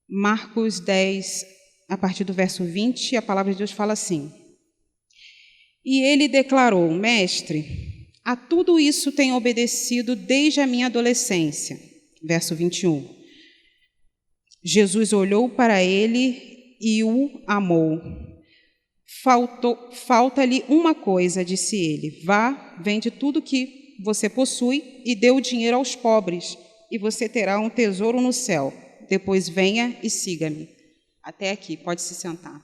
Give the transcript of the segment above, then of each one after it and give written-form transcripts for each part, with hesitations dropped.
Marcos 10, a partir do verso 20, a palavra de Deus fala assim: E ele declarou: Mestre, a tudo isso tenho obedecido desde a minha adolescência. Verso 21. Jesus olhou para ele e o amou. Falta-lhe uma coisa, disse ele. Vá, vende tudo que você possui e dê o dinheiro aos pobres, e você terá um tesouro no céu. Depois venha e siga-me. Até aqui, pode se sentar.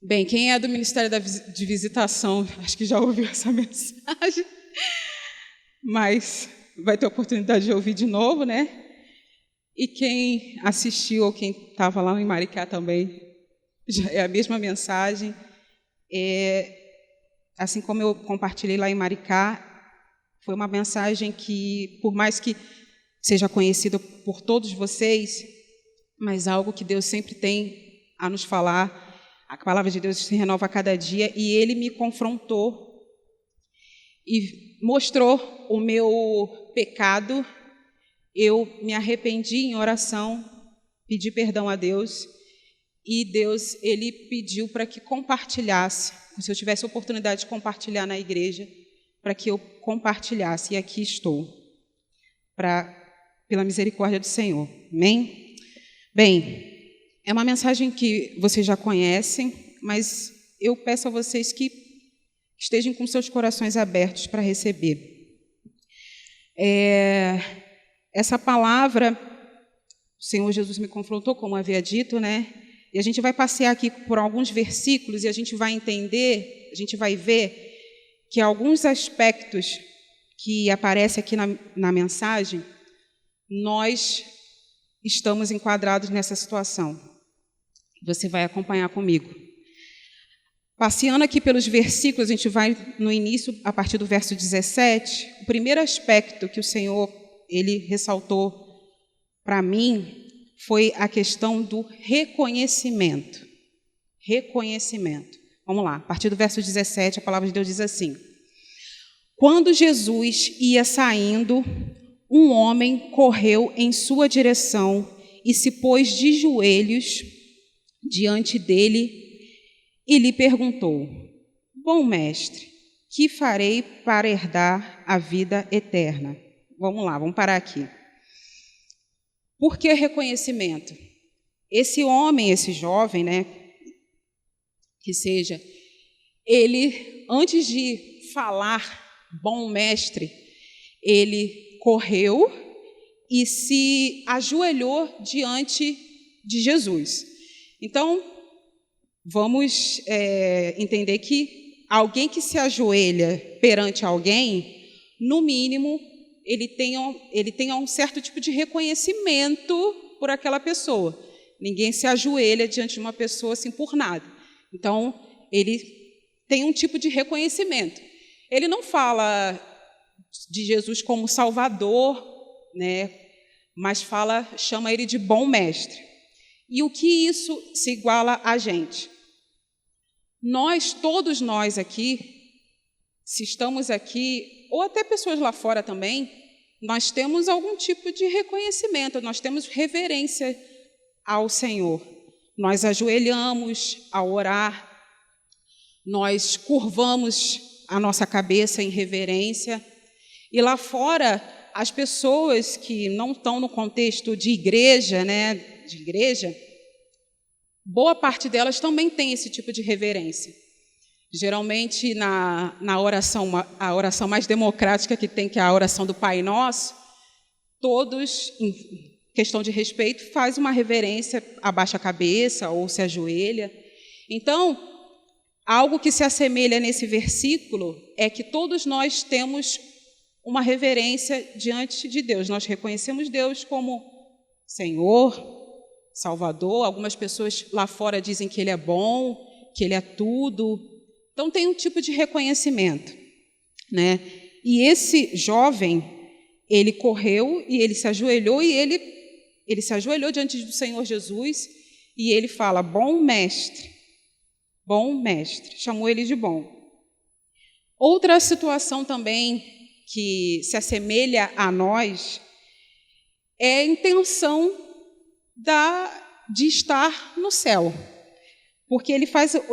Bem, quem é do Ministério de Visitação, acho que já ouviu essa mensagem, mas vai ter a oportunidade de ouvir de novo, né? E quem assistiu ou quem estava lá em Maricá também, já é a mesma mensagem. Assim como eu compartilhei lá em Maricá, foi uma mensagem que, por mais que seja conhecida por todos vocês, mas algo que Deus sempre tem a nos falar. A palavra de Deus se renova a cada dia, e Ele me confrontou e mostrou o meu pecado. Eu me arrependi em oração, pedi perdão a Deus, e Deus, Ele pediu para que compartilhasse, se eu tivesse a oportunidade de compartilhar na igreja, para que eu compartilhasse, e aqui estou, pela misericórdia do Senhor. Amém? Bem, é uma mensagem que vocês já conhecem, mas eu peço a vocês que estejam com seus corações abertos para receber. Essa palavra, o Senhor Jesus me confrontou, como havia dito, né? E a gente vai passear aqui por alguns versículos e a gente vai entender, a gente vai ver que alguns aspectos que aparecem aqui na mensagem, nós estamos enquadrados nessa situação. Você vai acompanhar comigo. Passeando aqui pelos versículos, a gente vai no início, a partir do verso 17. O primeiro aspecto que o Senhor, Ele ressaltou para mim foi a questão do reconhecimento. Reconhecimento. Vamos lá, a partir do verso 17, a palavra de Deus diz assim: Quando Jesus ia saindo, um homem correu em sua direção e se pôs de joelhos diante dele e lhe perguntou: Bom mestre, que farei para herdar a vida eterna? Vamos lá, vamos parar aqui. Por que reconhecimento? Esse homem, esse jovem, né, que seja, ele, antes de falar bom mestre, ele correu e se ajoelhou diante de Jesus. Então, vamos entender que alguém que se ajoelha perante alguém, no mínimo, ele tenha um certo tipo de reconhecimento por aquela pessoa. Ninguém se ajoelha diante de uma pessoa assim por nada. Então, ele tem um tipo de reconhecimento. Ele não fala de Jesus como Salvador, né, mas chama ele de bom mestre. E o que isso se iguala a gente? Todos nós aqui, se estamos aqui, ou até pessoas lá fora também, nós temos algum tipo de reconhecimento, nós temos reverência ao Senhor. Nós ajoelhamos ao orar, nós curvamos a nossa cabeça em reverência, e lá fora, as pessoas que não estão no contexto de igreja, né, boa parte delas também tem esse tipo de reverência. Geralmente, na oração, a oração mais democrática que tem, que é a oração do Pai Nosso, todos, em questão de respeito, faz uma reverência, abaixa a cabeça ou se ajoelha. Então, algo que se assemelha nesse versículo é que todos nós temos uma reverência diante de Deus. Nós reconhecemos Deus como Senhor, Salvador. Algumas pessoas lá fora dizem que Ele é bom, que Ele é tudo. Então, tem um tipo de reconhecimento, né? E esse jovem, ele correu e ele se ajoelhou, e ele se ajoelhou diante do Senhor Jesus, e ele fala: bom mestre, chamou ele de bom. Outra situação também que se assemelha a nós é a intenção de estar no céu. Porque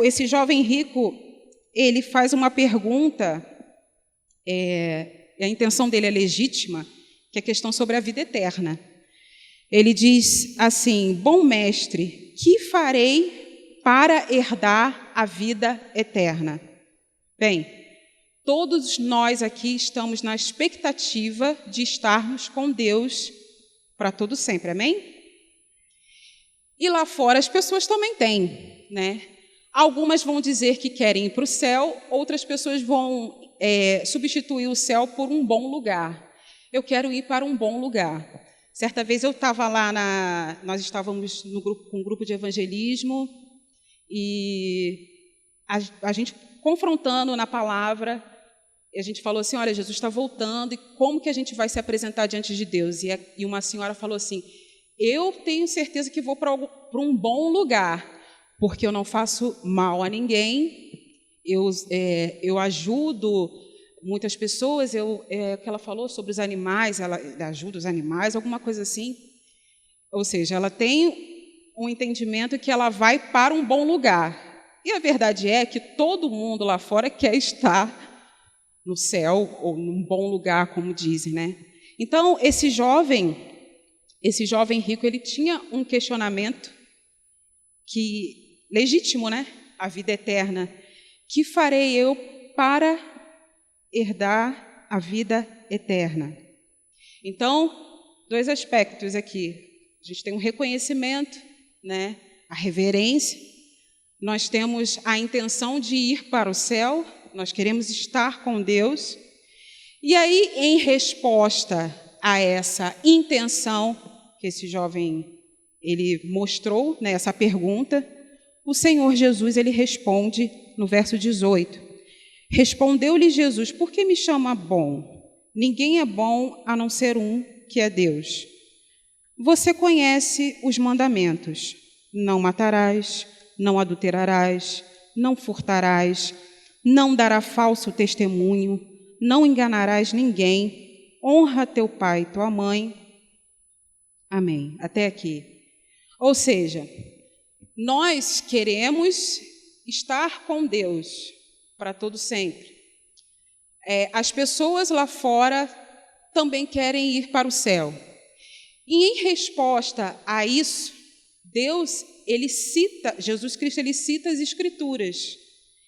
esse jovem rico, ele faz uma pergunta, a intenção dele é legítima, que é a questão sobre a vida eterna. Ele diz assim: bom mestre, que farei para herdar a vida eterna? Bem, todos nós aqui estamos na expectativa de estarmos com Deus para todo sempre, amém? E lá fora as pessoas também têm, né? Algumas vão dizer que querem ir para o céu, outras pessoas vão substituir o céu por um bom lugar. Eu quero ir para um bom lugar. Certa vez eu estava lá, nós estávamos com um grupo de evangelismo e a gente confrontando na palavra, a gente falou assim: olha, Jesus está voltando, e como que a gente vai se apresentar diante de Deus? E uma senhora falou assim: eu tenho certeza que vou para um bom lugar, porque eu não faço mal a ninguém, eu ajudo muitas pessoas, que ela falou sobre os animais, ela ajuda os animais, alguma coisa assim. Ou seja, ela tem um entendimento que ela vai para um bom lugar. E a verdade é que todo mundo lá fora quer estar no céu, ou num bom lugar, como dizem, né? Então, esse jovem rico, ele tinha um questionamento legítimo, né? A vida eterna. Que farei eu para herdar a vida eterna? Então, dois aspectos aqui. A gente tem um reconhecimento, né? A reverência. Nós temos a intenção de ir para o céu, nós queremos estar com Deus. E aí, em resposta a essa intenção que esse jovem ele mostrou, né, essa pergunta, o Senhor Jesus ele responde no verso 18. Respondeu-lhe Jesus: por que me chama bom? Ninguém é bom a não ser um, que é Deus. Você conhece os mandamentos: não matarás, não adulterarás, não furtarás, não dará falso testemunho, não enganarás ninguém, honra teu pai e tua mãe. Amém. Até aqui. Ou seja, nós queremos estar com Deus para todo sempre. As pessoas lá fora também querem ir para o céu. E em resposta a isso, Jesus Cristo, ele cita as Escrituras.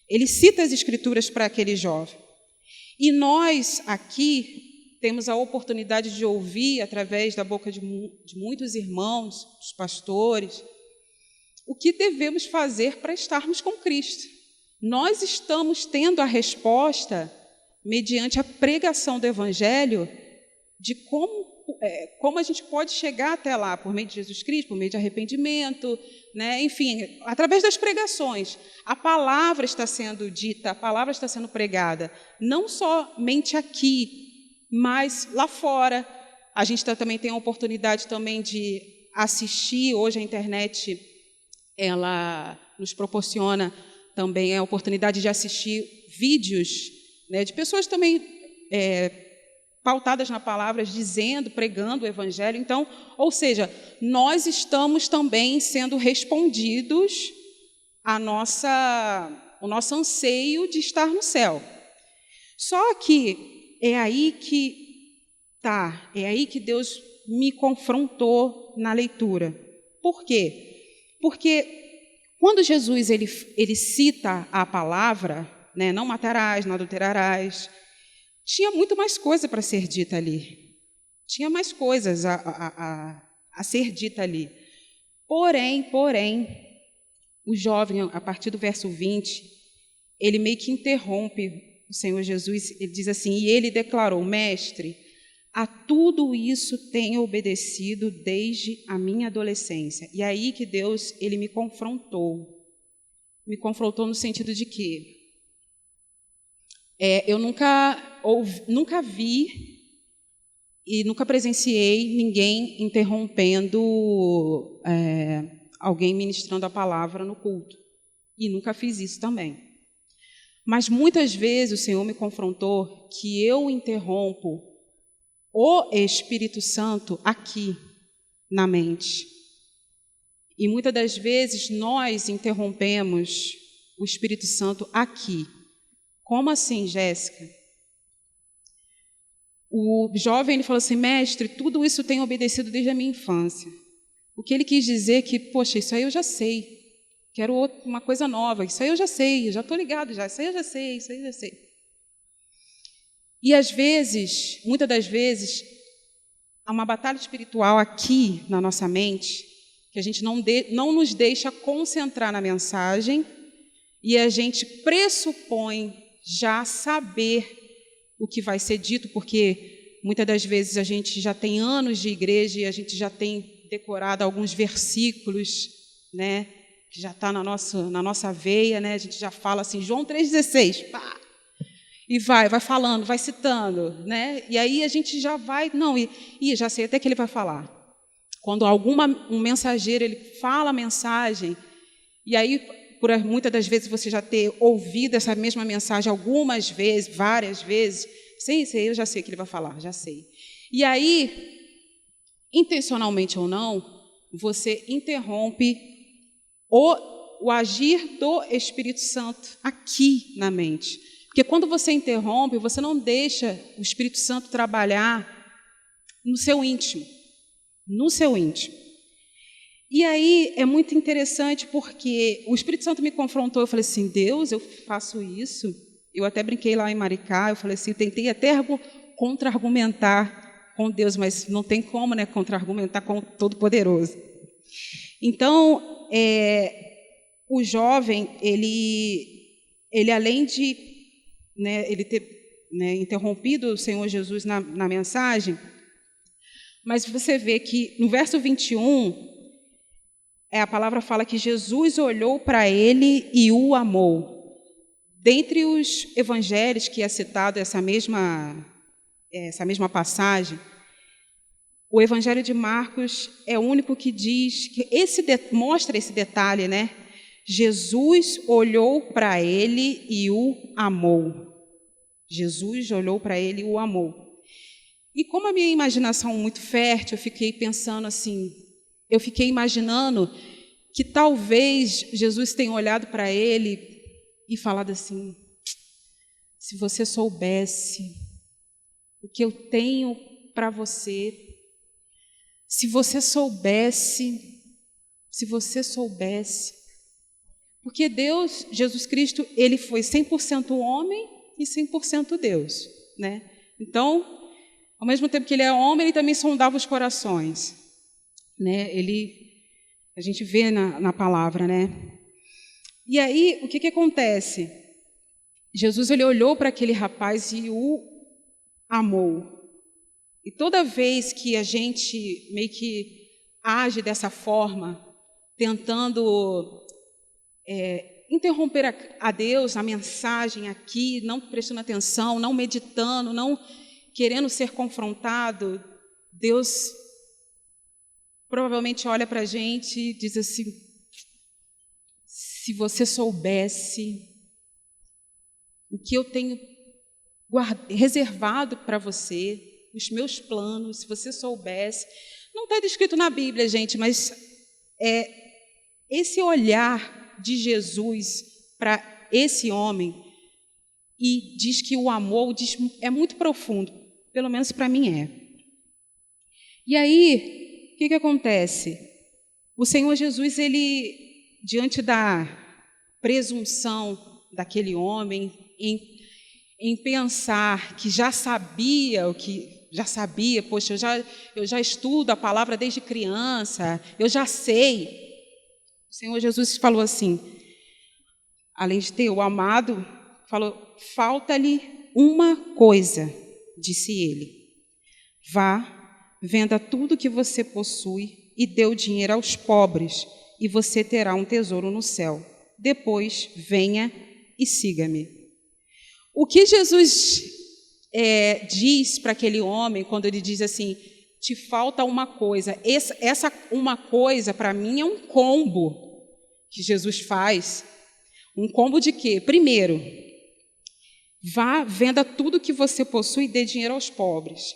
Ele cita as Escrituras para aquele jovem. E nós aqui temos a oportunidade de ouvir, através da boca de muitos irmãos, dos pastores, o que devemos fazer para estarmos com Cristo. Nós estamos tendo a resposta, mediante a pregação do Evangelho, de como a gente pode chegar até lá, por meio de Jesus Cristo, por meio de arrependimento, né? Enfim, através das pregações. A palavra está sendo dita, a palavra está sendo pregada, não somente aqui, mas lá fora. A gente também tem a oportunidade também de assistir. Hoje a internet ela nos proporciona também a oportunidade de assistir vídeos, né, de pessoas também pautadas na palavra, pregando o Evangelho. Então, ou seja, nós estamos também sendo respondidos o nosso anseio de estar no céu. Só que é aí que Deus me confrontou na leitura. Por quê? Porque quando Jesus ele cita a palavra, né, não matarás, não adulterarás, tinha muito mais coisa para ser dita ali. Tinha mais coisas a ser dita ali. Porém, o jovem, a partir do verso 20, ele meio que interrompe o Senhor Jesus. Ele diz assim: e ele declarou: mestre, a tudo isso tenho obedecido desde a minha adolescência. E aí que Deus ele me confrontou no sentido de que eu nunca vi e nunca presenciei ninguém interrompendo alguém ministrando a palavra no culto. E nunca fiz isso também. Mas muitas vezes o Senhor me confrontou que eu interrompo o Espírito Santo aqui, na mente. E muitas das vezes nós interrompemos o Espírito Santo aqui. Como assim, Jéssica? O jovem ele falou assim: mestre, tudo isso tem obedecido desde a minha infância. O que ele quis dizer é que, poxa, isso aí eu já sei. Quero uma coisa nova. Isso aí eu já sei, eu já estou ligado já. Isso aí eu já sei, isso aí eu já sei. E às vezes, muitas das vezes, há uma batalha espiritual aqui na nossa mente que a gente não nos deixa concentrar na mensagem e a gente pressupõe já saber o que vai ser dito, porque muitas das vezes a gente já tem anos de igreja e a gente já tem decorado alguns versículos, né, que já está na nossa veia, né, a gente já fala assim, João 3,16, pá, e vai falando, vai citando, né, e aí a gente já vai, não, já sei até que ele vai falar. Quando um mensageiro ele fala a mensagem, e aí, muitas das vezes, você já ter ouvido essa mesma mensagem algumas vezes, várias vezes, sei, eu já sei o que ele vai falar, já sei. E aí, intencionalmente ou não, você interrompe o agir do Espírito Santo aqui na mente. Porque quando você interrompe, você não deixa o Espírito Santo trabalhar no seu íntimo. No seu íntimo. E aí é muito interessante porque o Espírito Santo me confrontou, eu falei assim, Deus, eu faço isso? Eu até brinquei lá em Maricá, eu falei assim, eu tentei até contra-argumentar com Deus, mas não tem como, né, contra-argumentar com o Todo-Poderoso. Então, o jovem, ele além de, né, ele ter, né, interrompido o Senhor Jesus na mensagem, mas você vê que no verso 21, a palavra fala que Jesus olhou para ele e o amou. Dentre os evangelhos que é citado essa mesma passagem, o evangelho de Marcos é o único que diz, que mostra esse detalhe, né? Jesus olhou para ele e o amou. Jesus olhou para ele e o amou. E como a minha imaginação é muito fértil, eu fiquei pensando assim, eu fiquei imaginando que talvez Jesus tenha olhado para ele e falado assim, se você soubesse o que eu tenho para você, se você soubesse, porque Deus, Jesus Cristo, ele foi 100% homem e 100% Deus, né? Então, ao mesmo tempo que ele é homem, ele também sondava os corações, né? A gente vê na palavra, né? E aí, o que acontece? Jesus ele olhou para aquele rapaz e o amou. E toda vez que a gente meio que age dessa forma, tentando interromper a Deus, a mensagem aqui, não prestando atenção, não meditando, não querendo ser confrontado, Deus provavelmente olha para a gente e diz assim, se você soubesse o que eu tenho reservado para você, os meus planos, se você soubesse, não está descrito na Bíblia, gente, mas esse olhar de Jesus para esse homem e diz que o amor é muito profundo, pelo menos para mim é. E aí, o que acontece? O Senhor Jesus, ele, diante da presunção daquele homem, em pensar que já sabia poxa, eu já estudo a palavra desde criança, eu já sei. O Senhor Jesus falou assim, além de ter o amado, falou, falta-lhe uma coisa, disse ele, vá, venda tudo que você possui e dê o dinheiro aos pobres, e você terá um tesouro no céu. Depois, venha e siga-me. O que Jesus diz para aquele homem, quando ele diz assim, te falta uma coisa. Essa uma coisa, para mim, é um combo que Jesus faz. Um combo de quê? Primeiro, vá, venda tudo que você possui e dê dinheiro aos pobres.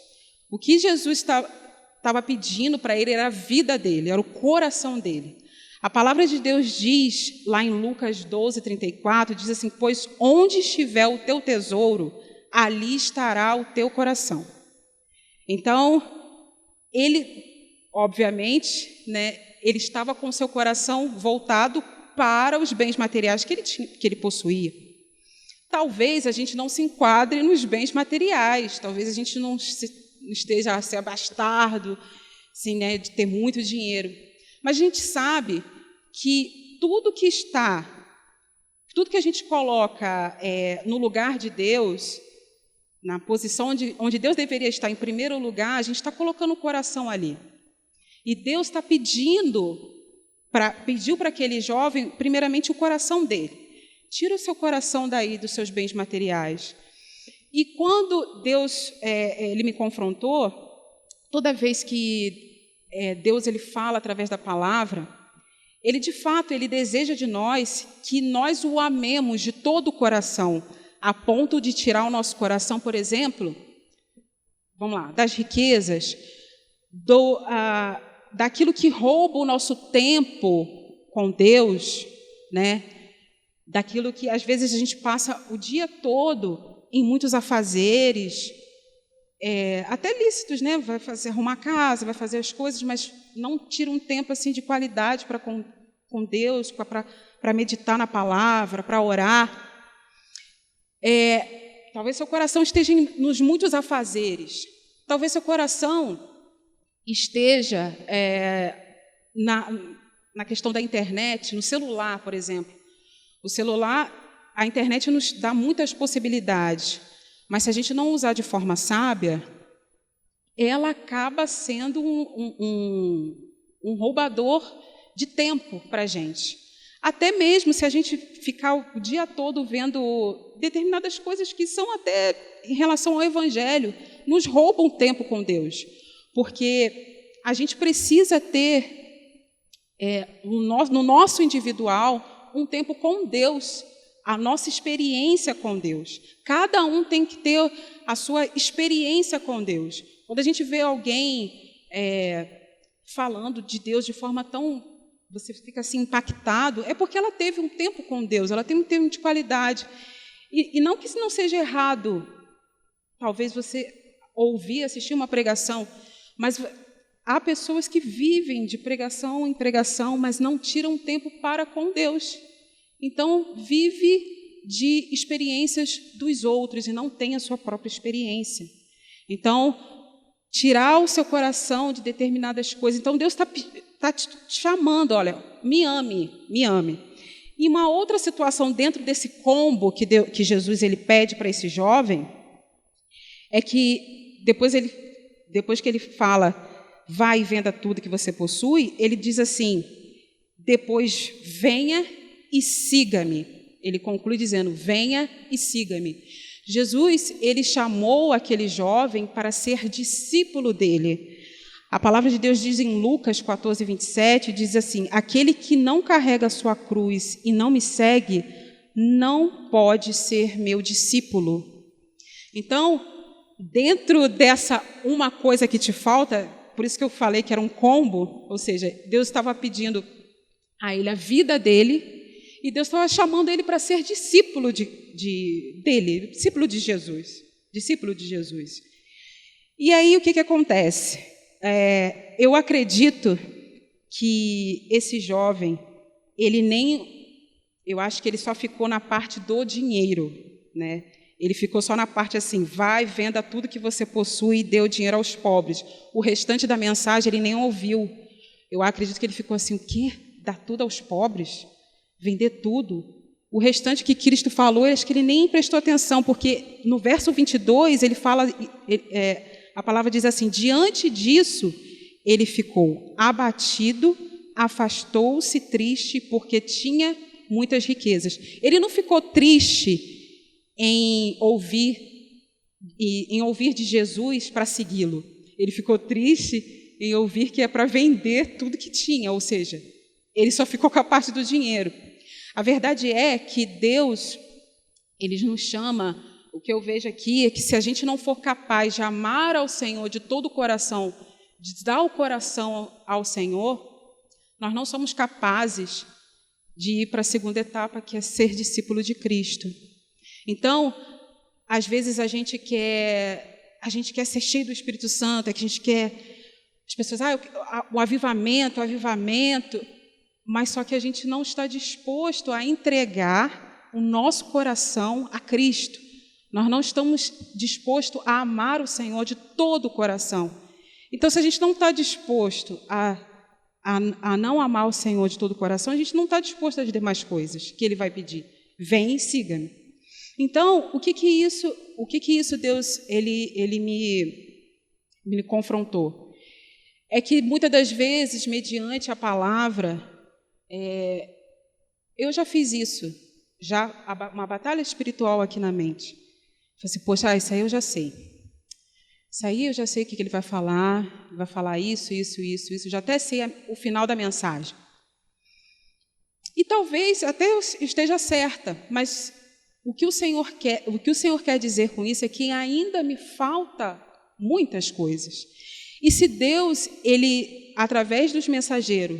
O que Jesus está estava pedindo para ele era a vida dele, era o coração dele. A palavra de Deus diz, lá em Lucas 12:34, diz assim: pois onde estiver o teu tesouro, ali estará o teu coração. Então, ele, obviamente, né, ele estava com seu coração voltado para os bens materiais que ele possuía. Talvez a gente não se enquadre nos bens materiais, talvez a gente não esteja a ser abastardo, assim, né, de ter muito dinheiro. Mas a gente sabe que tudo que a gente coloca no lugar de Deus, na posição onde Deus deveria estar em primeiro lugar, a gente está colocando o coração ali. E Deus está pediu para aquele jovem, primeiramente, o coração dele. Tira o seu coração daí dos seus bens materiais. E quando Deus ele me confrontou, toda vez que Deus ele fala através da palavra, ele, de fato, ele deseja de nós que nós o amemos de todo o coração, a ponto de tirar o nosso coração, por exemplo, vamos lá, das riquezas, daquilo que rouba o nosso tempo com Deus, né? Daquilo que, às vezes, a gente passa o dia todo em muitos afazeres, até lícitos, né? Vai arrumar a casa, vai fazer as coisas, mas não tira um tempo assim de qualidade para com Deus, para meditar na palavra, para orar. Talvez seu coração esteja nos muitos afazeres. Talvez seu coração esteja na questão da internet, no celular, por exemplo. O celular, a internet nos dá muitas possibilidades, mas se a gente não usar de forma sábia, ela acaba sendo um roubador de tempo para a gente. Até mesmo se a gente ficar o dia todo vendo determinadas coisas que são até em relação ao Evangelho, nos roubam tempo com Deus. Porque a gente precisa ter, no nosso individual, um tempo com Deus, a nossa experiência com Deus. Cada um tem que ter a sua experiência com Deus. Quando a gente vê alguém falando de Deus de forma tão... Você fica assim impactado, é porque ela teve um tempo com Deus, ela tem um tempo de qualidade. E não que isso não seja errado, talvez você ouvir, assistir uma pregação, mas há pessoas que vivem de pregação em pregação, mas não tiram tempo para com Deus. Então, vive de experiências dos outros e não tem a sua própria experiência. Então, tirar o seu coração de determinadas coisas. Então, Deus está te chamando, olha, me ame, me ame. E uma outra situação dentro desse combo que Jesus ele pede para esse jovem é que depois que ele fala, vai e venda tudo que você possui, ele diz assim, depois venha e siga-me. Ele conclui dizendo, venha e siga-me. Jesus, ele chamou aquele jovem para ser discípulo dele. A palavra de Deus diz em Lucas 14:27, diz assim, aquele que não carrega a sua cruz e não me segue, não pode ser meu discípulo. Então, dentro dessa uma coisa que te falta, por isso que eu falei que era um combo, ou seja, Deus estava pedindo a ele a vida dele, e Deus estava chamando ele para ser discípulo dele, discípulo de Jesus, discípulo de Jesus. E aí o que acontece? Eu acredito que esse jovem, eu acho que ele só ficou na parte do dinheiro, né? Ele ficou só na parte assim, vai, venda tudo que você possui e dê o dinheiro aos pobres. O restante da mensagem ele nem ouviu. Eu acredito que ele ficou assim, o quê? Dar tudo aos pobres? Vender tudo? O restante que Cristo falou, acho que ele nem prestou atenção, porque no verso 22 ele fala... A palavra diz assim, diante disso, ele ficou abatido, afastou-se triste, porque tinha muitas riquezas. Ele não ficou triste em ouvir de Jesus para segui-lo. Ele ficou triste em ouvir que é para vender tudo que tinha, ou seja, ele só ficou com a parte do dinheiro. A verdade é que Deus, ele nos chama... O que eu vejo aqui é que se a gente não for capaz de amar ao Senhor de todo o coração, de dar o coração ao Senhor, nós não somos capazes de ir para a segunda etapa, que é ser discípulo de Cristo. Então, às vezes a gente quer ser cheio do Espírito Santo, a gente quer, as pessoas, o avivamento, mas só que a gente não está disposto a entregar o nosso coração a Cristo. Nós não estamos dispostos a amar o Senhor de todo o coração. Então, se a gente não está disposto a não amar o Senhor de todo o coração, a gente não está disposto às demais coisas que Ele vai pedir. Vem e siga-me. Então, o que isso Deus ele me confrontou? É que muitas das vezes, mediante a palavra, eu já fiz isso, já uma batalha espiritual aqui na mente. Falei assim, poxa, isso aí eu já sei. Isso aí eu já sei o que ele vai falar isso, já até sei o final da mensagem. E talvez até eu esteja certa, mas o que o Senhor quer dizer com isso é que ainda me falta muitas coisas. E se Deus, Ele, através dos mensageiros,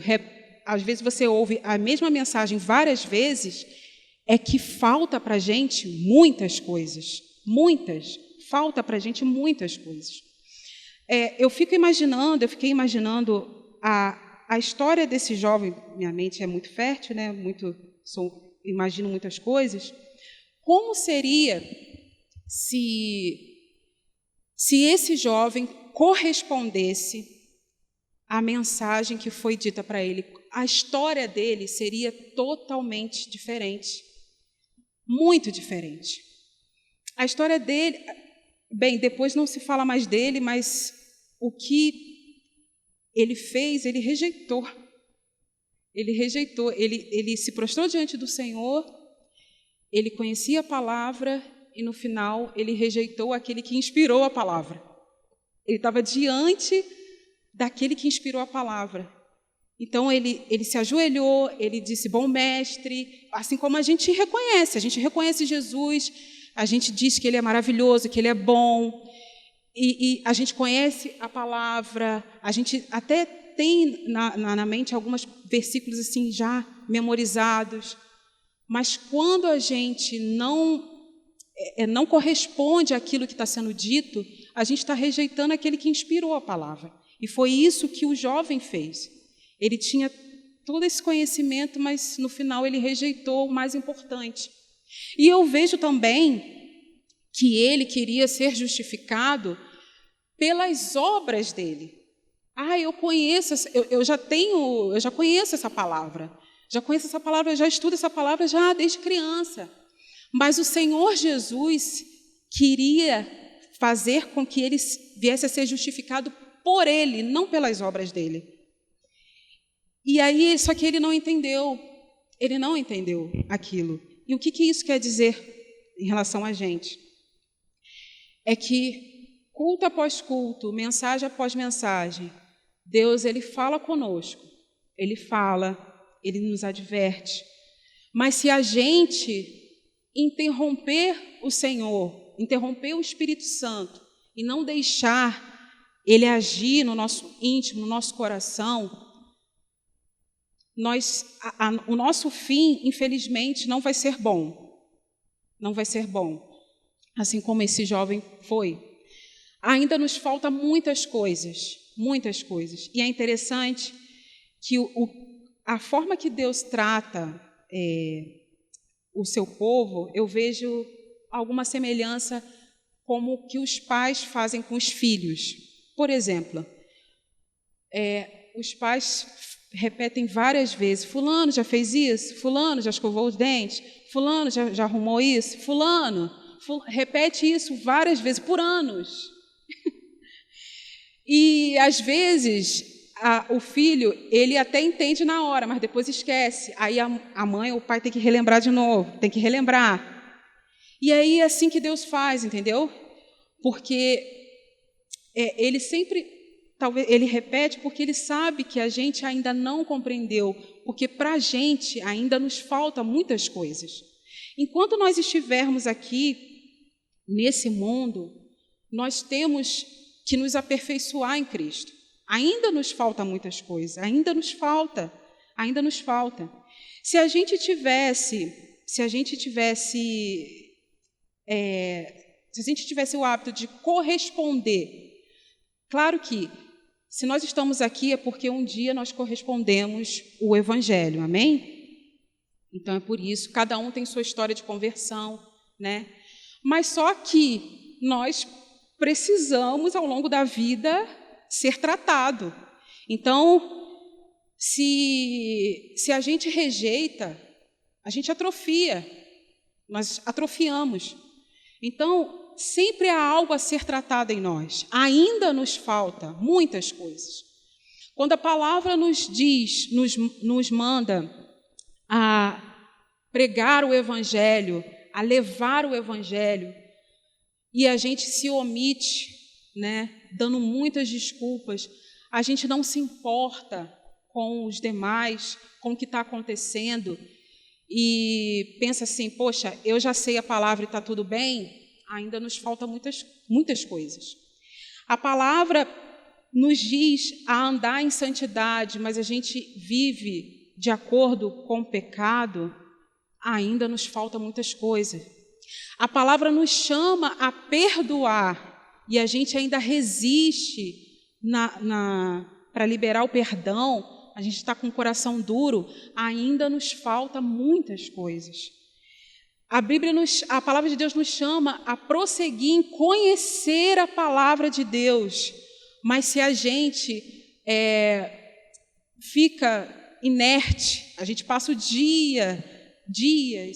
às vezes você ouve a mesma mensagem várias vezes, é que falta para a gente muitas coisas. Falta para a gente muitas coisas. Eu fiquei imaginando a história desse jovem. Minha mente é muito fértil, né? Imagino muitas coisas. Como seria se esse jovem correspondesse à mensagem que foi dita para ele? A história dele seria totalmente diferente, muito diferente. A história dele, bem, depois não se fala mais dele, mas o que ele fez, ele rejeitou. Ele se prostrou diante do Senhor, ele conhecia a palavra e, no final, ele rejeitou aquele que inspirou a palavra. Ele estava diante daquele que inspirou a palavra. Então, ele se ajoelhou, ele disse, bom mestre, assim como a gente reconhece Jesus, a gente diz que Ele é maravilhoso, que Ele é bom, e a gente conhece a palavra, a gente até tem na mente alguns versículos assim já memorizados, mas quando a gente não corresponde àquilo que está sendo dito, a gente está rejeitando aquele que inspirou a palavra. E foi isso que o jovem fez. Ele tinha todo esse conhecimento, mas no final ele rejeitou o mais importante. E eu vejo também que ele queria ser justificado pelas obras dele. Eu já conheço essa palavra. Eu já estudo essa palavra já desde criança. Mas o Senhor Jesus queria fazer com que ele viesse a ser justificado por ele, não pelas obras dele. E aí, só que ele não entendeu aquilo. E o que isso quer dizer em relação a gente? É que culto após culto, mensagem após mensagem, Deus, Ele fala conosco, Ele fala, Ele nos adverte. Mas se a gente interromper o Senhor, interromper o Espírito Santo e não deixar Ele agir no nosso íntimo, no nosso coração, o nosso fim, infelizmente, não vai ser bom. Não vai ser bom. Assim como esse jovem foi. Ainda nos falta muitas coisas. E é interessante que a forma que Deus trata o seu povo, eu vejo alguma semelhança como que os pais fazem com os filhos. Por exemplo, os pais repetem várias vezes, fulano já fez isso, fulano já escovou os dentes, fulano já arrumou isso, repete isso várias vezes, por anos. E, às vezes, o filho, ele até entende na hora, mas depois esquece. Aí a mãe ou o pai tem que relembrar de novo, tem que relembrar. E aí é assim que Deus faz, entendeu? Porque ele sempre... Talvez ele repete porque ele sabe que a gente ainda não compreendeu, porque para a gente ainda nos falta muitas coisas. Enquanto nós estivermos aqui, nesse mundo, nós temos que nos aperfeiçoar em Cristo. Ainda nos falta muitas coisas, ainda nos falta. Se a gente tivesse o hábito de corresponder, claro que se nós estamos aqui é porque um dia nós correspondemos o Evangelho, amém? Então é por isso, cada um tem sua história de conversão, né? Mas só que nós precisamos, ao longo da vida, ser tratado. Então, se a gente rejeita, a gente atrofia, nós atrofiamos. Então, sempre há algo a ser tratado em nós. Ainda nos falta muitas coisas. Quando a palavra nos diz, nos manda a pregar o Evangelho, a levar o Evangelho, e a gente se omite, né, dando muitas desculpas, a gente não se importa com os demais, com o que está acontecendo, e pensa assim, poxa, eu já sei a palavra e está tudo bem, ainda nos falta muitas coisas. A palavra nos diz a andar em santidade, mas a gente vive de acordo com o pecado, ainda nos falta muitas coisas. A palavra nos chama a perdoar, e a gente ainda resiste para liberar o perdão, a gente está com o coração duro, ainda nos falta muitas coisas. A palavra de Deus nos chama a prosseguir em conhecer a palavra de Deus, mas se a gente fica inerte, a gente passa o dias,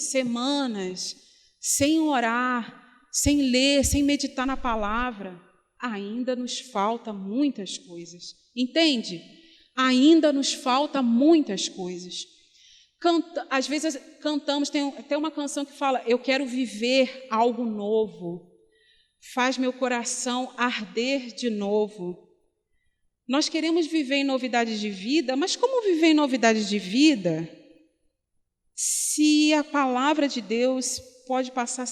semanas, sem orar, sem ler, sem meditar na palavra, ainda nos falta muitas coisas. Entende? Ainda nos falta muitas coisas. Às vezes cantamos, tem até uma canção que fala, eu quero viver algo novo, faz meu coração arder de novo. Nós queremos viver em novidades de vida, mas como viver em novidades de vida se a palavra de Deus pode passar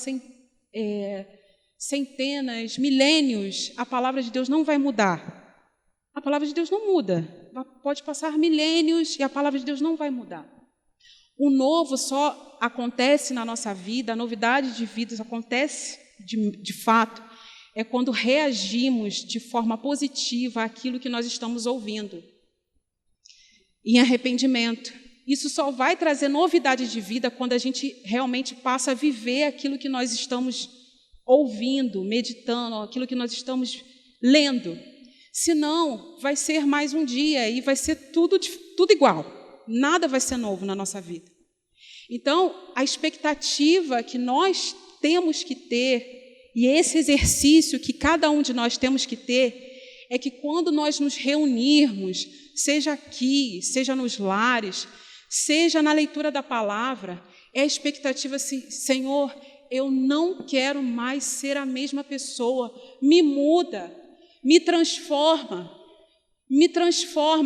centenas, milênios, a palavra de Deus não vai mudar. A palavra de Deus não muda. Pode passar milênios e a palavra de Deus não vai mudar. O novo só acontece na nossa vida, a novidade de vidas acontece de fato, é quando reagimos de forma positiva àquilo que nós estamos ouvindo. Em arrependimento. Isso só vai trazer novidade de vida quando a gente realmente passa a viver aquilo que nós estamos ouvindo, meditando, aquilo que nós estamos lendo. Senão, vai ser mais um dia e vai ser tudo igual. Nada vai ser novo na nossa vida. Então, a expectativa que nós temos que ter, e esse exercício que cada um de nós temos que ter, é que quando nós nos reunirmos, seja aqui, seja nos lares, seja na leitura da palavra, é a expectativa assim, Senhor, eu não quero mais ser a mesma pessoa, me muda, me transforma,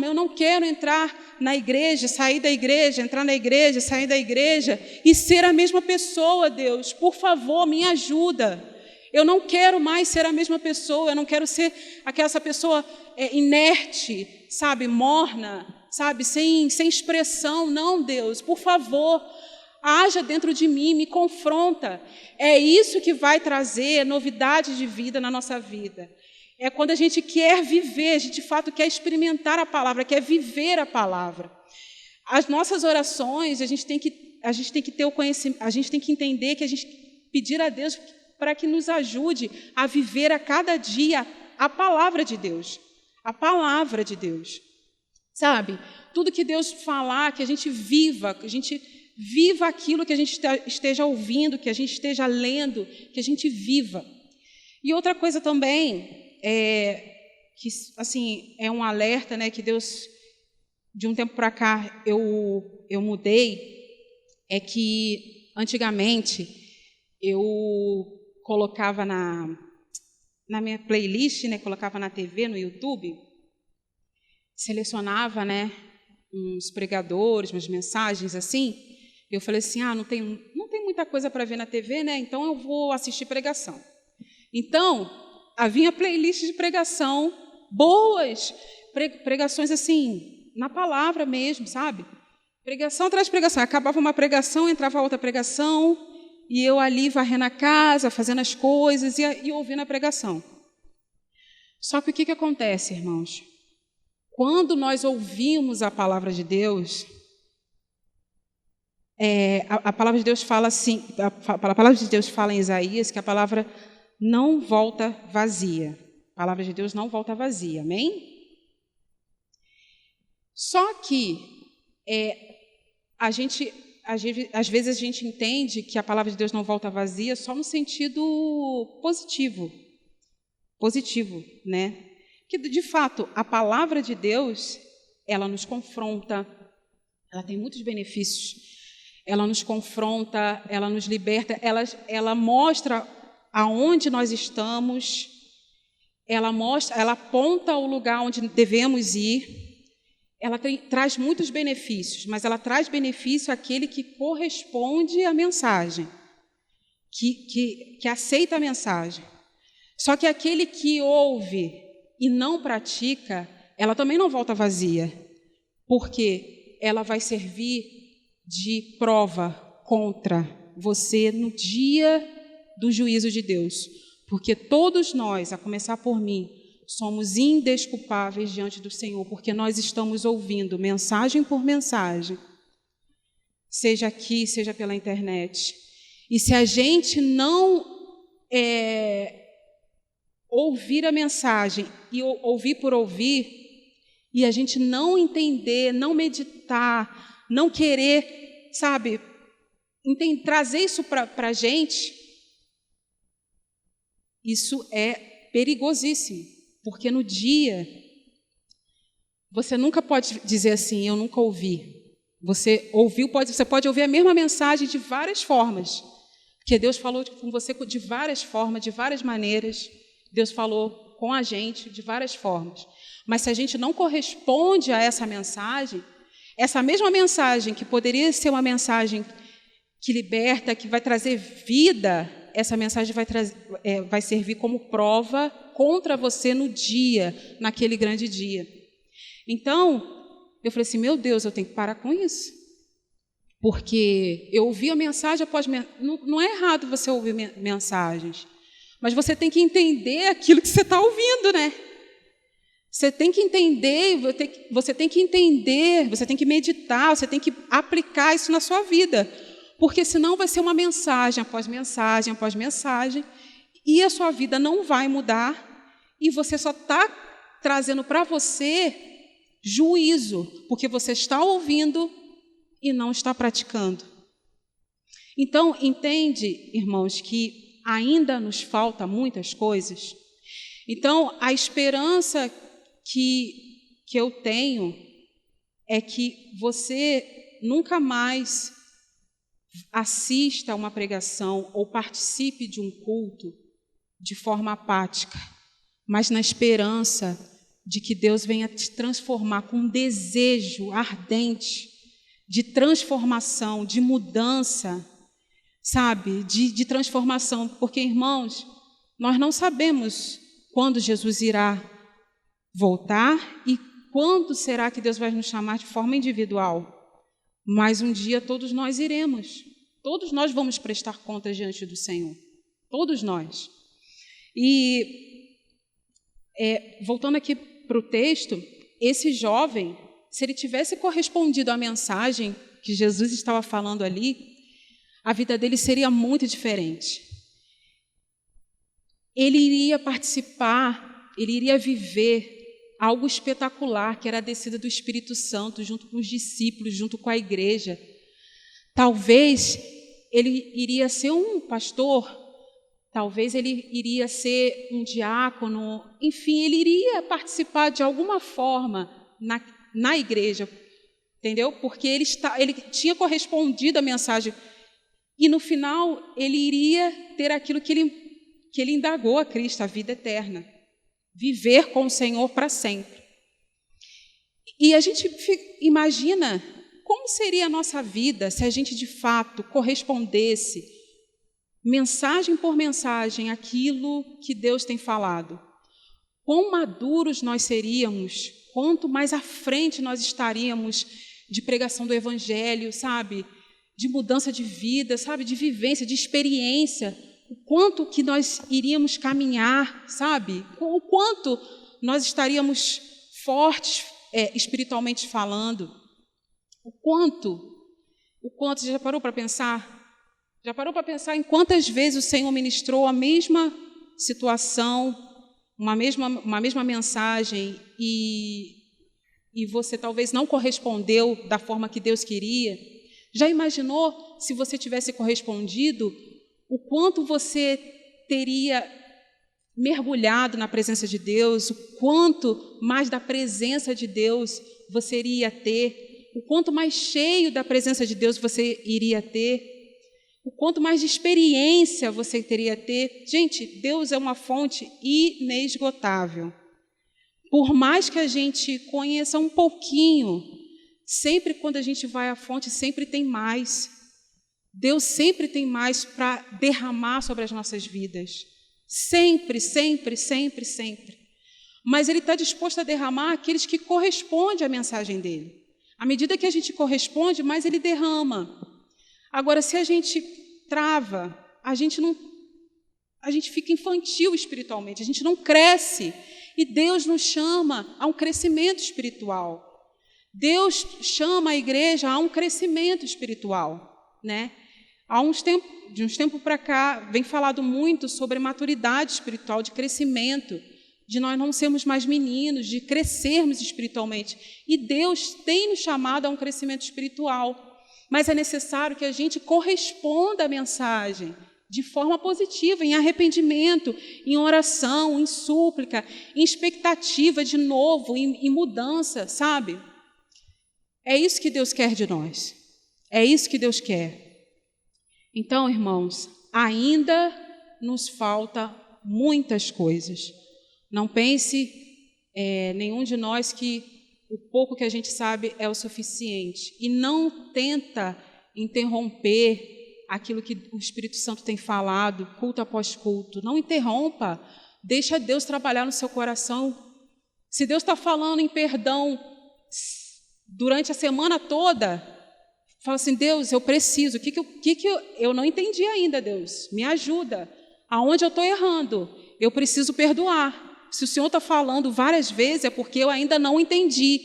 eu não quero entrar na igreja, sair da igreja, entrar na igreja, sair da igreja e ser a mesma pessoa, Deus, por favor, me ajuda. Eu não quero mais ser a mesma pessoa, eu não quero ser aquela pessoa inerte, sabe, morna, sabe, sem expressão. Não, Deus, por favor, haja dentro de mim, me confronta. É isso que vai trazer novidade de vida na nossa vida. É quando a gente quer viver, a gente de fato quer experimentar a palavra, quer viver a palavra. As nossas orações, a gente tem que ter o conhecimento, a gente tem que entender que a gente pedir a Deus para que nos ajude a viver a cada dia a palavra de Deus. A palavra de Deus. Sabe? Tudo que Deus falar, que a gente viva aquilo que a gente esteja ouvindo, que a gente esteja lendo, que a gente viva. E outra coisa também, que assim, é um alerta, né, que Deus, de um tempo para cá, eu mudei, é que antigamente eu colocava na minha playlist, né, colocava na TV, no YouTube, selecionava, né, uns pregadores, umas mensagens assim, eu falei assim, não tem muita coisa para ver na TV, né, então eu vou assistir pregação. Então, havia playlist de pregação boas, pregações assim, na palavra mesmo, sabe? Pregação atrás de pregação. Acabava uma pregação, entrava outra pregação, e eu ali varrendo a casa, fazendo as coisas e ouvindo a pregação. Só que o que acontece, irmãos? Quando nós ouvimos a palavra de Deus, a palavra de Deus fala assim, a palavra de Deus fala em Isaías que a palavra não volta vazia. A palavra de Deus não volta vazia, amém? Só que às vezes a gente entende que a palavra de Deus não volta vazia só no sentido positivo, né? Que, de fato, a palavra de Deus, ela nos confronta, ela tem muitos benefícios, ela nos confronta, ela nos liberta, ela mostra aonde nós estamos, ela aponta o lugar onde devemos ir, ela traz muitos benefícios, mas ela traz benefício àquele que corresponde à mensagem, que aceita a mensagem. Só que aquele que ouve e não pratica, ela também não volta vazia, porque ela vai servir de prova contra você no dia do juízo de Deus. Porque todos nós, a começar por mim, somos indesculpáveis diante do Senhor, porque nós estamos ouvindo mensagem por mensagem, seja aqui, seja pela internet. E se a gente não ouvir a mensagem e ouvir por ouvir, e a gente não entender, não meditar, não querer, sabe, trazer isso para a gente, isso é perigosíssimo, porque no dia, você nunca pode dizer assim, eu nunca ouvi. Você pode ouvir a mesma mensagem de várias formas, porque Deus falou com você de várias formas, de várias maneiras. Deus falou com a gente de várias formas. Mas se a gente não corresponde a essa mesma mensagem que poderia ser uma mensagem que liberta, que vai trazer vida, essa mensagem vai servir como prova contra você no dia, naquele grande dia. Então, eu falei assim, meu Deus, eu tenho que parar com isso. Porque eu ouvi a mensagem após... Não é errado você ouvir mensagens, mas você tem que entender aquilo que você está ouvindo, né? Você tem que entender, você tem que meditar, você tem que aplicar isso na sua vida. Porque senão vai ser uma mensagem após mensagem, após mensagem, e a sua vida não vai mudar, e você só está trazendo para você juízo, porque você está ouvindo e não está praticando. Então, entende, irmãos, que ainda nos falta muitas coisas. Então, a esperança que eu tenho é que você nunca mais assista a uma pregação ou participe de um culto de forma apática, mas na esperança de que Deus venha te transformar com um desejo ardente de transformação, de mudança, sabe, de transformação, porque, irmãos, nós não sabemos quando Jesus irá voltar e quando será que Deus vai nos chamar de forma individual, mas um dia todos nós iremos, todos nós vamos prestar contas diante do Senhor, todos nós. E, voltando aqui para o texto, esse jovem, se ele tivesse correspondido à mensagem que Jesus estava falando ali, a vida dele seria muito diferente. Ele iria participar, ele iria viver algo espetacular, que era a descida do Espírito Santo, junto com os discípulos, junto com a igreja. Talvez ele iria ser um pastor, talvez ele iria ser um diácono, enfim, ele iria participar de alguma forma na igreja, entendeu? Porque ele tinha correspondido à mensagem. E no final, ele iria ter aquilo que ele indagou a Cristo, a vida eterna. Viver com o Senhor para sempre. E a gente imagina como seria a nossa vida se a gente, de fato, correspondesse, mensagem por mensagem, aquilo que Deus tem falado. quão maduros nós seríamos, quanto mais à frente nós estaríamos de pregação do Evangelho, sabe? De mudança de vida, sabe? De vivência, de experiência. O quanto que nós iríamos caminhar, sabe? O quanto nós estaríamos fortes espiritualmente falando. O quanto, já parou para pensar? Já parou para pensar em quantas vezes o Senhor ministrou a mesma situação, uma mesma mensagem e você talvez não correspondeu da forma que Deus queria? Já imaginou se você tivesse correspondido, o quanto você teria mergulhado na presença de Deus, o quanto mais da presença de Deus você iria ter, o quanto mais cheio da presença de Deus você iria ter, o quanto mais de experiência você teria ter. Gente, Deus é uma fonte inesgotável. Por mais que a gente conheça um pouquinho, sempre quando a gente vai à fonte, sempre tem mais. Deus sempre tem mais para derramar sobre as nossas vidas. Sempre, sempre, sempre, sempre. Mas Ele está disposto a derramar aqueles que correspondem à mensagem dEle. À medida que a gente corresponde, mais Ele derrama. Agora, se a gente trava, a gente fica infantil espiritualmente, a gente não cresce. E Deus nos chama a um crescimento espiritual. Deus chama a igreja a um crescimento espiritual, né? De uns tempos para cá, vem falado muito sobre maturidade espiritual, de crescimento, de nós não sermos mais meninos, de crescermos espiritualmente. E Deus tem nos chamado a um crescimento espiritual. Mas é necessário que a gente corresponda à mensagem de forma positiva, em arrependimento, em oração, em súplica, em expectativa de novo, em mudança, sabe? É isso que Deus quer de nós. É isso que Deus quer. Então, irmãos, ainda nos falta muitas coisas. Não pense nenhum de nós que o pouco que a gente sabe é o suficiente. E não tenta interromper aquilo que o Espírito Santo tem falado, culto após culto. Não interrompa. Deixa Deus trabalhar no seu coração. Se Deus está falando em perdão durante a semana toda, fala assim: Deus, eu preciso. O que eu não entendi ainda, Deus? Me ajuda. Aonde eu estou errando? Eu preciso perdoar. Se o Senhor está falando várias vezes, é porque eu ainda não entendi.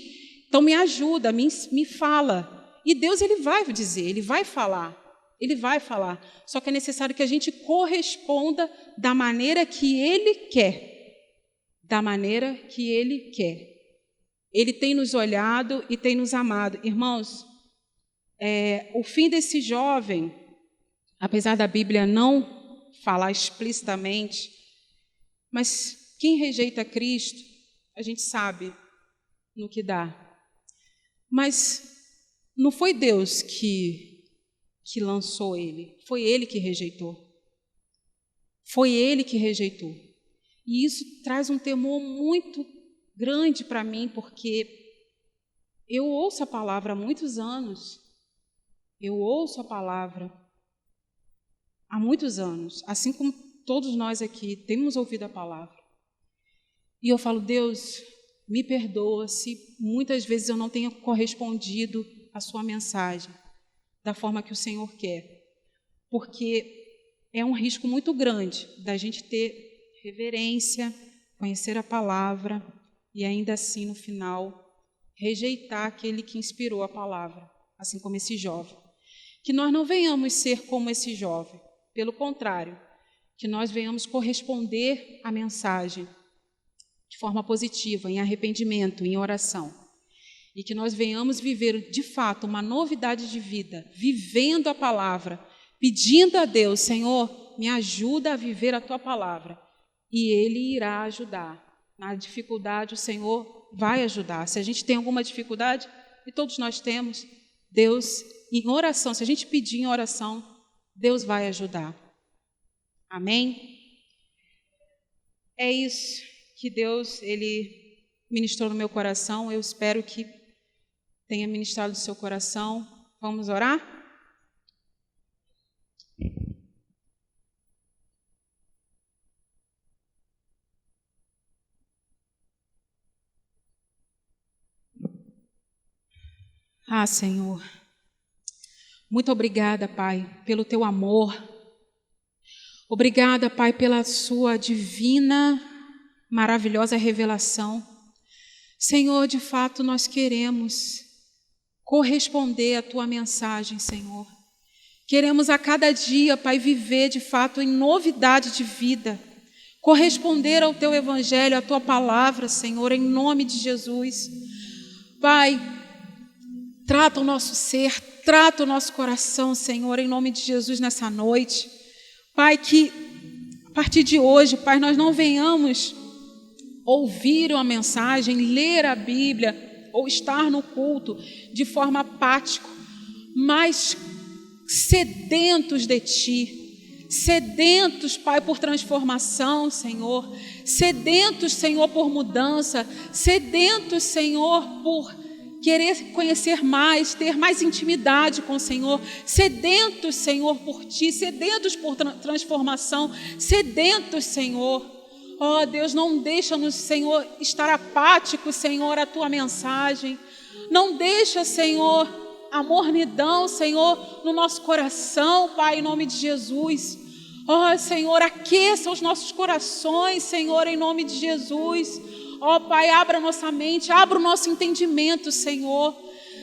Então, me ajuda, me fala. E Deus, Ele vai dizer, Ele vai falar. Ele vai falar. Só que é necessário que a gente corresponda da maneira que Ele quer. Da maneira que Ele quer. Ele tem nos olhado e tem nos amado. Irmãos, o fim desse jovem, apesar da Bíblia não falar explicitamente, mas quem rejeita Cristo, a gente sabe no que dá. Mas não foi Deus que lançou ele, foi ele que rejeitou. Foi ele que rejeitou. E isso traz um temor muito grande para mim, porque eu ouço a palavra há muitos anos. Eu ouço a palavra há muitos anos, assim como todos nós aqui temos ouvido a palavra. E eu falo: Deus, me perdoa se muitas vezes eu não tenha correspondido à sua mensagem da forma que o Senhor quer. Porque é um risco muito grande da gente ter reverência, conhecer a palavra e ainda assim, no final, rejeitar aquele que inspirou a palavra, assim como esse jovem. Que nós não venhamos ser como esse jovem, pelo contrário, que nós venhamos corresponder à mensagem de forma positiva, em arrependimento, em oração. E que nós venhamos viver, de fato, uma novidade de vida, vivendo a palavra, pedindo a Deus: Senhor, me ajuda a viver a Tua palavra. E Ele irá ajudar. Na dificuldade, o Senhor vai ajudar. Se a gente tem alguma dificuldade, e todos nós temos, Deus, em oração, se a gente pedir em oração, Deus vai ajudar. Amém? É isso que Deus, Ele ministrou no meu coração. Eu espero que tenha ministrado no seu coração. Vamos orar? Ah, Senhor, muito obrigada, Pai, pelo teu amor. Obrigada, Pai, pela sua divina, maravilhosa revelação. Senhor, de fato, nós queremos corresponder à tua mensagem, Senhor. Queremos a cada dia, Pai, viver de fato em novidade de vida, corresponder ao teu evangelho, à tua palavra, Senhor, em nome de Jesus. Pai, trata o nosso ser, trata o nosso coração, Senhor, em nome de Jesus nessa noite. Pai, que a partir de hoje, Pai, nós não venhamos ouvir uma mensagem, ler a Bíblia ou estar no culto de forma apática, mas sedentos de Ti, sedentos, Pai, por transformação, Senhor, sedentos, Senhor, por mudança, sedentos, Senhor, por querer conhecer mais, ter mais intimidade com o Senhor, sedentos, Senhor, por Ti, sedentos por transformação, sedentos, Senhor. Ó Deus, não deixa-nos, Senhor, estar apáticos, Senhor, à Tua mensagem. Não deixa, Senhor, a mornidão, Senhor, no nosso coração, Pai, em nome de Jesus. Ó Senhor, aqueça os nossos corações, Senhor, em nome de Jesus. Ó Pai, abra nossa mente, abra o nosso entendimento, Senhor.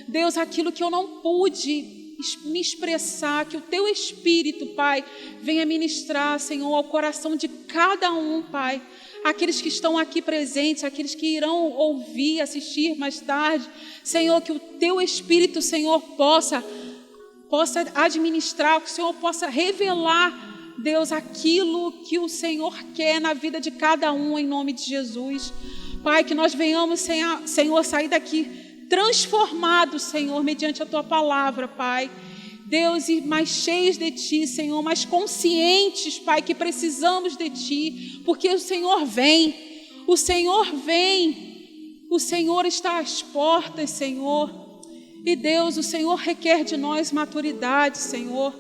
Deus, aquilo que eu não pude me expressar, que o Teu Espírito, Pai, venha ministrar, Senhor, ao coração de cada um, Pai. Aqueles que estão aqui presentes, aqueles que irão ouvir, assistir mais tarde. Senhor, que o Teu Espírito, Senhor, possa administrar, que o Senhor possa revelar, Deus, aquilo que o Senhor quer na vida de cada um, em nome de Jesus. Pai, que nós venhamos, Senhor, sair daqui transformados, Senhor, mediante a Tua palavra, Pai. Deus, e mais cheios de Ti, Senhor, mais conscientes, Pai, que precisamos de Ti, porque o Senhor vem, o Senhor vem, o Senhor está às portas, Senhor. E Deus, o Senhor requer de nós maturidade, Senhor.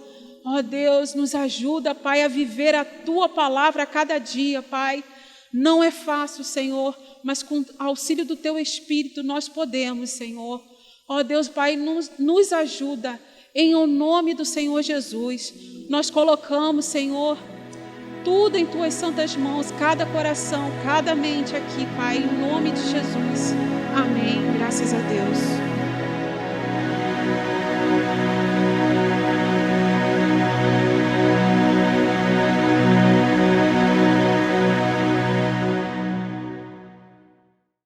Ó Deus, nos ajuda, Pai, a viver a Tua palavra a cada dia, Pai. Não é fácil, Senhor, mas com auxílio do Teu Espírito nós podemos, Senhor. Ó Deus, Pai, nos ajuda. Em o nome do Senhor Jesus, nós colocamos, Senhor, tudo em Tuas santas mãos, cada coração, cada mente aqui, Pai, em nome de Jesus. Amém. Graças a Deus.